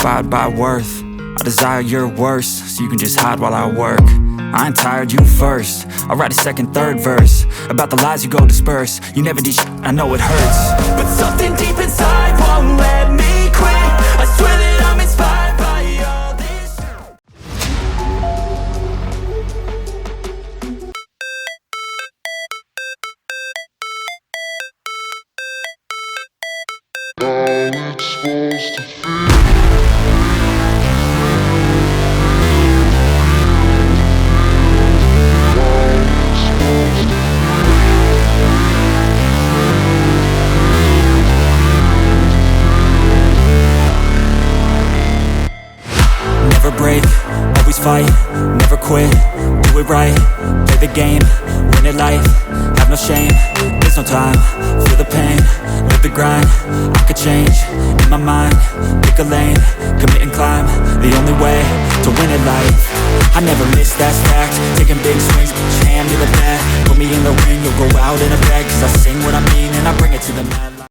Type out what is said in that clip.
satisfied by worth. I desire your worst, so you can just hide while I work. I ain't tired, you first. I'll write a second, third verse about the lies you go disperse. You never did shit, I know it hurts, but something deep inside won't let me quit. I swear that I'm inspired by all this. How it's supposed to feel. Never break, always fight, never quit, do it right, play the game, win it life, have no shame, there's no time, feel the pain, live the grind, I could change, in my mind, pick a lane, commit and climb, the only way to win it life. I never miss, that's fact, taking big swings, put your hand to the bat, put me in the ring, you'll go out in a bag, cause I sing what I mean and I bring it to the mat.